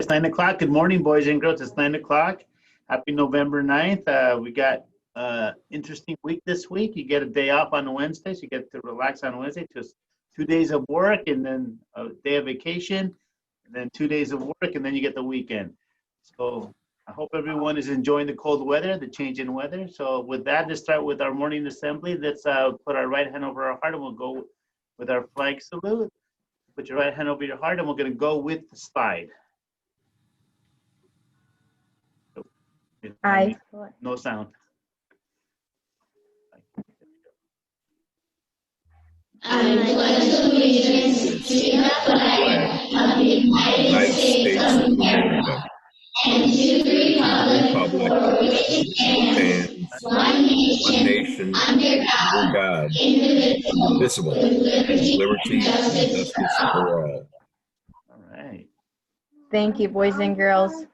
It's 9 o'clock. Good morning, boys and girls. It's 9 o'clock. Happy November 9th. We got interesting week this week. You get a day off on Wednesday, so you get to relax on Wednesday. Just 2 days of work and then a day of vacation, and then 2 days of work, and then you get the weekend. So I hope everyone is enjoying the cold weather, the change in weather. So with that, let's start with our morning assembly. Let's put our right hand over our heart, and we'll go with our flag salute. Put your right hand over your heart, and we're going to go with the slide. No sound. I pledge allegiance to the flag of the United States of America and to the republic for which it stands, one nation, under God, indivisible, with liberty and justice for all. All right. Thank you, boys and girls.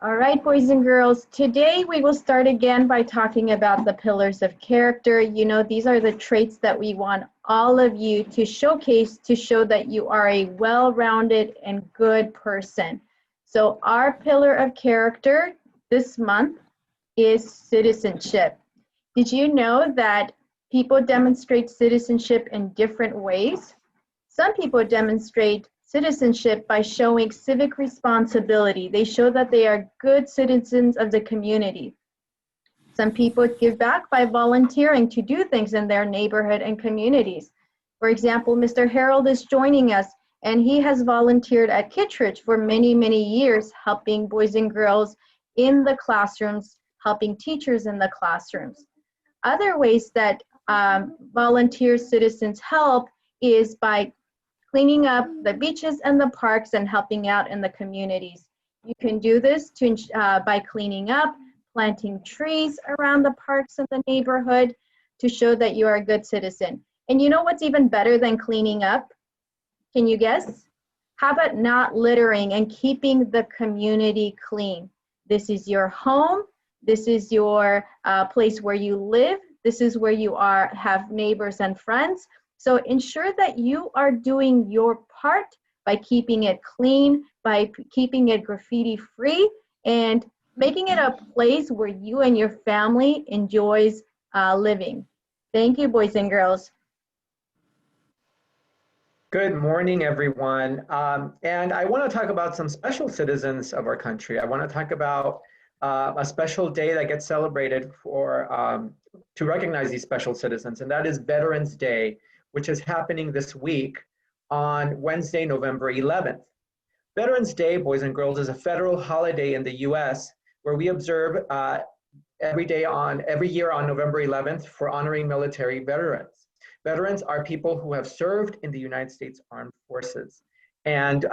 All right, boys and girls, today we will start again by talking about the pillars of character. You know, these are the traits that we want all of you to showcase to show that you are a well-rounded and good person. So our pillar of character this month is citizenship. Did you know that people demonstrate citizenship in different ways? Some people demonstrate citizenship by showing civic responsibility. They show that they are good citizens of the community. Some people give back by volunteering to do things in their neighborhood and communities. For example, Mr. Harold is joining us, and he has volunteered at Kittredge for many, many years, helping boys and girls in the classrooms, helping teachers in the classrooms. Other ways that volunteer citizens help is by cleaning up the beaches and the parks and helping out in the communities. You can do this by cleaning up, planting trees around the parks in the neighborhood to show that you are a good citizen. And you know what's even better than cleaning up? Can you guess? How about not littering and keeping the community clean? This is your home. This is your place where you live. This is where you have neighbors and friends. So ensure that you are doing your part by keeping it clean, by keeping it graffiti free, and making it a place where you and your family enjoys living. Thank you, boys and girls. Good morning, everyone. And I want to talk about some special citizens of our country. I want to talk about a special day that gets celebrated to recognize these special citizens, and that is Veterans Day, which is happening this week on Wednesday, November 11th. Veterans Day, boys and girls, is a federal holiday in the US where we observe every year on November 11th for honoring military veterans. Veterans are people who have served in the United States Armed Forces. And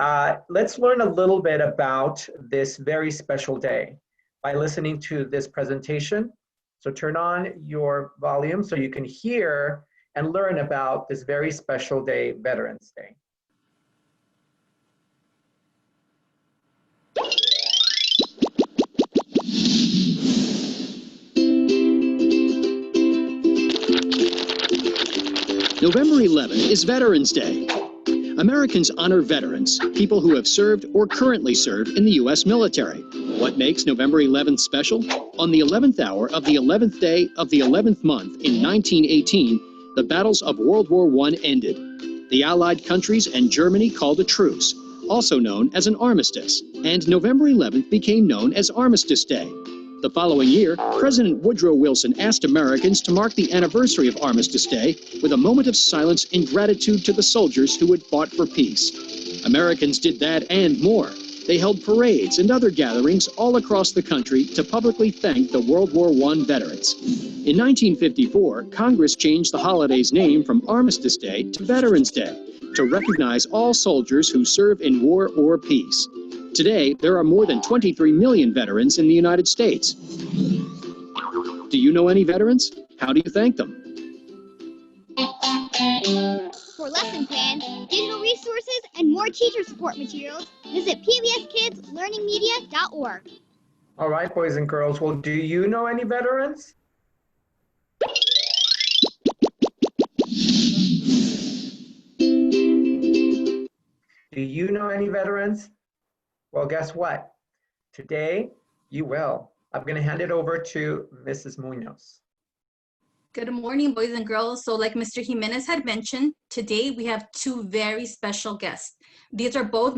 let's learn a little bit about this very special day by listening to this presentation. So turn on your volume so you can hear and learn about this very special day, Veterans Day. November 11th is Veterans Day. Americans honor veterans, people who have served or currently serve in the U.S. military. What makes November 11th special? On the 11th hour of the 11th day of the 11th month in 1918, the battles of World War I ended. The Allied countries and Germany called a truce, also known as an armistice, and November 11th became known as Armistice Day. The following year, President Woodrow Wilson asked Americans to mark the anniversary of Armistice Day with a moment of silence in gratitude to the soldiers who had fought for peace. Americans did that and more. They held parades and other gatherings all across the country to publicly thank the World War I veterans. In 1954, Congress changed the holiday's name from Armistice Day to Veterans Day to recognize all soldiers who serve in war or peace. Today, there are more than 23 million veterans in the United States. Do you know any veterans? How do you thank them? For lesson plans, digital resources, and more teacher support materials, visit pbskidslearningmedia.org. All right, boys and girls. Well, do you know any veterans? Do you know any veterans? Well, guess what? Today, you will. I'm going to hand it over to Mrs. Munoz. Good morning, boys and girls. So like Mr. Jimenez had mentioned, today we have two very special guests. These are both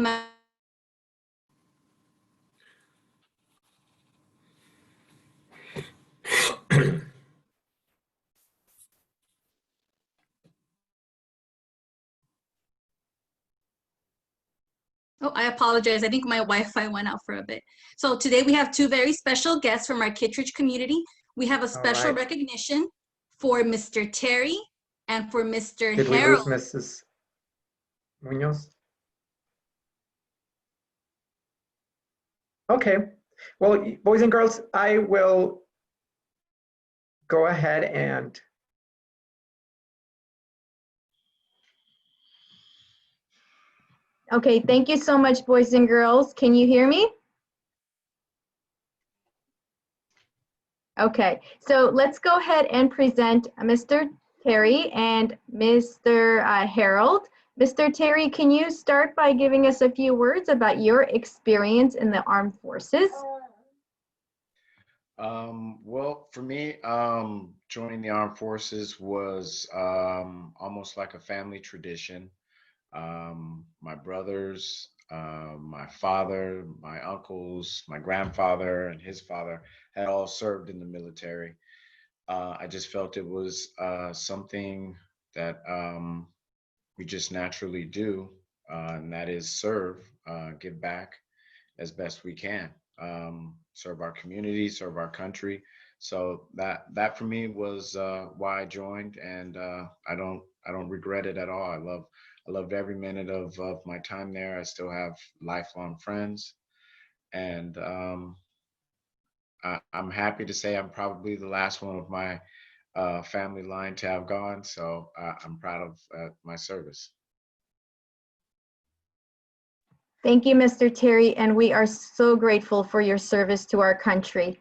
Oh, I apologize. I think my Wi-Fi went out for a bit. So today we have two very special guests from our Kittredge community. We have a special right. recognition for Mr. Terry and for Mr. Did we lose Harold. Mrs. Munoz? Okay. Well, boys and girls, I will go ahead and Okay, thank you so much, boys and girls. Can you hear me? Okay, so let's go ahead and present Mr. Terry and Mr. Harold. Mr. Terry, can you start by giving us a few words about your experience in the armed forces? Well, for me, joining the armed forces was almost like a family tradition. My brothers, my father, my uncles, my grandfather, and his father had all served in the military. I just felt it was something that we just naturally do, and that is serve, give back as best we can, serve our community, serve our country. So that for me was why I joined, and I don't regret it at all. I loved every minute of my time there. I still have lifelong friends, and I'm happy to say I'm probably the last one of my family line to have gone. So I'm proud of my service. Thank you, Mr. Terry, and we are so grateful for your service to our country.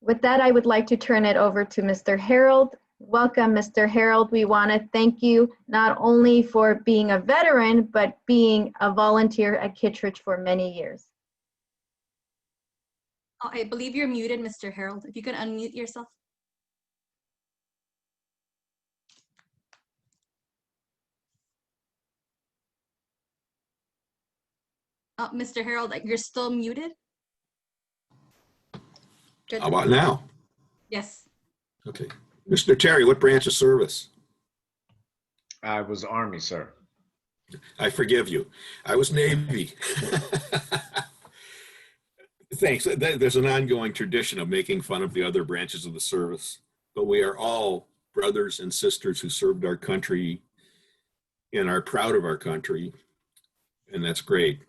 With that, I would like to turn it over to Mr. Harold. Welcome, Mr. Harold. We want to thank you not only for being a veteran, but being a volunteer at Kittredge for many years. Oh, I believe you're muted, Mr. Harold. If you could unmute yourself. Mr. Harold, you're still muted. Good. How about now? Yes. Okay. Mr. Terry, what branch of service? I was Army, sir. I forgive you. I was Navy. Thanks. There's an ongoing tradition of making fun of the other branches of the service, but we are all brothers and sisters who served our country and are proud of our country, and that's great.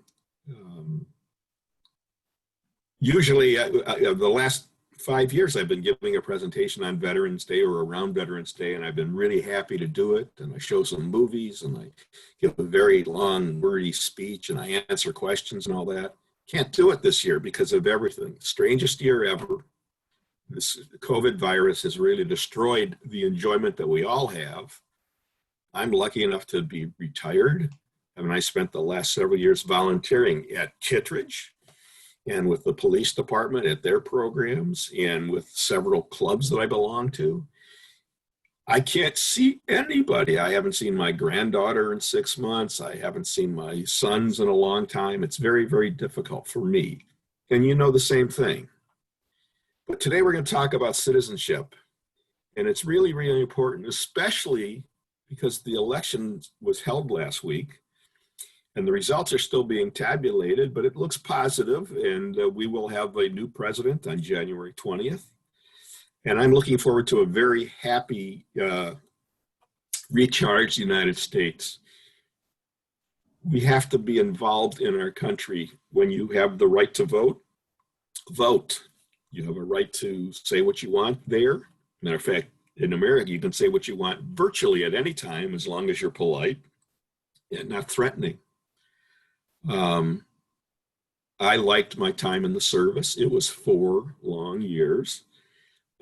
Usually, the last 5 years, I've been giving a presentation on Veterans Day or around Veterans Day, and I've been really happy to do it. And I show some movies, and I give a very long, wordy speech, and I answer questions and all that. Can't do it this year because of everything. Strangest year ever. This COVID virus has really destroyed the enjoyment that we all have. I'm lucky enough to be retired. I mean, I spent the last several years volunteering at Kittredge and with the police department at their programs and with several clubs that I belong to. I can't see anybody. I haven't seen my granddaughter in 6 months. I haven't seen my sons in a long time. It's very, very difficult for me. And you know the same thing. But today we're going to talk about citizenship. And it's really, really important, especially because the election was held last week. And the results are still being tabulated, but it looks positive, and we will have a new president on January 20th. And I'm looking forward to a very happy, recharged United States. We have to be involved in our country. When you have the right to vote, vote. You have a right to say what you want there. Matter of fact, in America, you can say what you want virtually at any time as long as you're polite and not threatening. I liked my time in the service. It was 4 long years.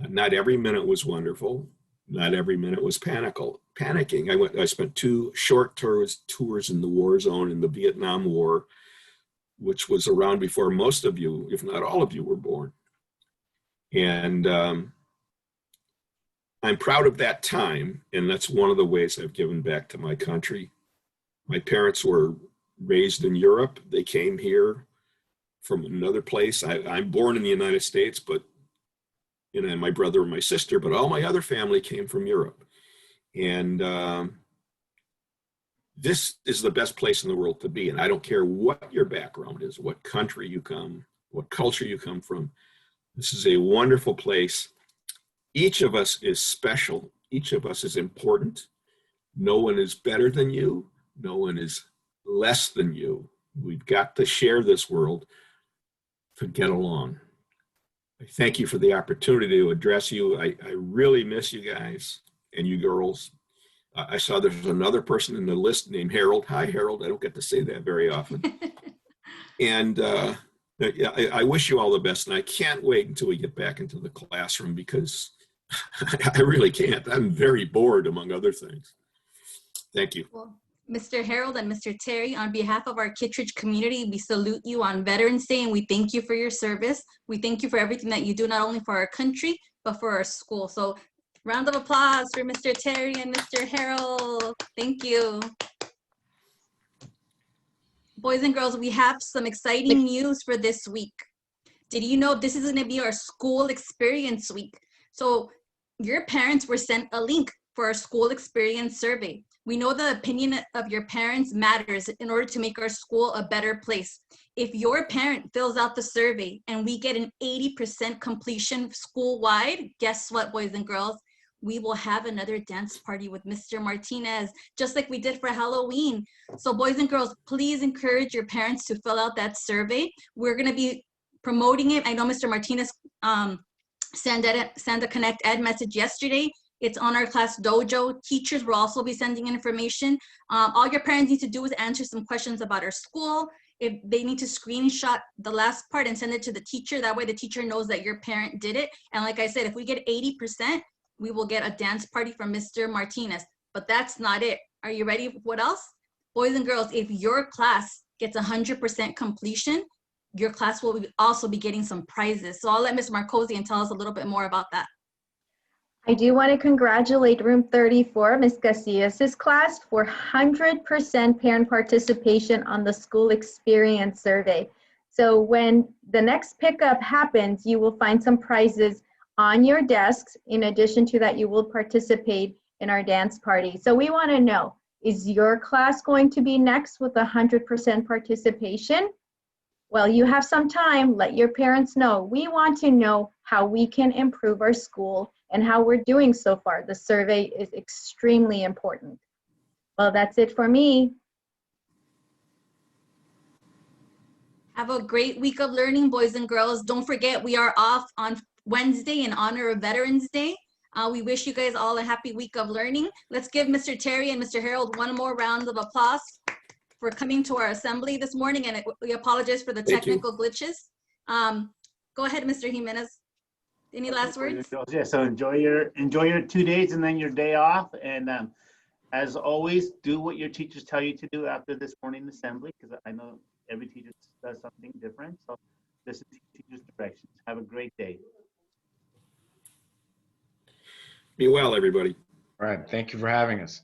Not every minute was wonderful. Not every minute was panicking. I spent 2 short tours in the war zone in the Vietnam War which was around before most of you, if not all of you, were born. And I'm proud of that time, and that's one of the ways I've given back to my country. My parents were raised in Europe. They came here from another place. I'm born in the United States, but my brother and my sister, but all my other family came from Europe. And this is the best place in the world to be. And I don't care what your background is, what country you come, what culture you come from. This is a wonderful place. Each of us is special. Each of us is important. No one is better than you. No one is less than you. We've got to share this world to get along. I thank you for the opportunity to address you. I really miss you guys and you girls. I saw there's another person in the list named Harold. Hi, Harold. I don't get to say that very often. And I wish you all the best. And I can't wait until we get back into the classroom because I really can't. I'm very bored, among other things. Thank you. Well, Mr. Harold and Mr. Terry, on behalf of our Kittredge community, we salute you on Veterans Day and we thank you for your service. We thank you for everything that you do, not only for our country, but for our school. So round of applause for Mr. Terry and Mr. Harold. Thank you. Boys and girls, we have some exciting news for this week. Did you know this is going to be our school experience week? So your parents were sent a link for our school experience survey. We know the opinion of your parents matters in order to make our school a better place. If your parent fills out the survey and we get an 80% completion school-wide, guess what, boys and girls? We will have another dance party with Mr. Martinez, just like we did for Halloween. So boys and girls, please encourage your parents to fill out that survey. We're gonna be promoting it. I know Mr. Martinez sent a Connect Ed message yesterday. It's on our class dojo. Teachers will also be sending information. All your parents need to do is answer some questions about our school. If they need to screenshot the last part and send it to the teacher, that way the teacher knows that your parent did it. And like I said, if we get 80%, we will get a dance party from Mr. Martinez. But that's not it. Are you ready? What else? Boys and girls, if your class gets 100% completion, your class will also be getting some prizes. So I'll let Ms. Marcosian tell us a little bit more about that. I do want to congratulate Room 34, Ms. Casillas' class, for 100% parent participation on the school experience survey. So when the next pickup happens, you will find some prizes on your desks. In addition to that, you will participate in our dance party. So we want to know, is your class going to be next with 100% participation? Well, you have some time. Let your parents know. We want to know how we can improve our school and how we're doing so far. The survey is extremely important. Well, that's it for me. Have a great week of learning, boys and girls. Don't forget, we are off on Wednesday in honor of Veterans Day. We wish you guys all a happy week of learning. Let's give Mr. Terry and Mr. Harold one more round of applause for coming to our assembly this morning, and we apologize for the technical glitches. Go ahead, Mr. Jimenez. Any last words? Yeah, so enjoy your 2 days and then your day off. And as always, do what your teachers tell you to do after this morning assembly, because I know every teacher does something different. So listen to your teacher's directions. Have a great day. Be well, everybody. All right. Thank you for having us.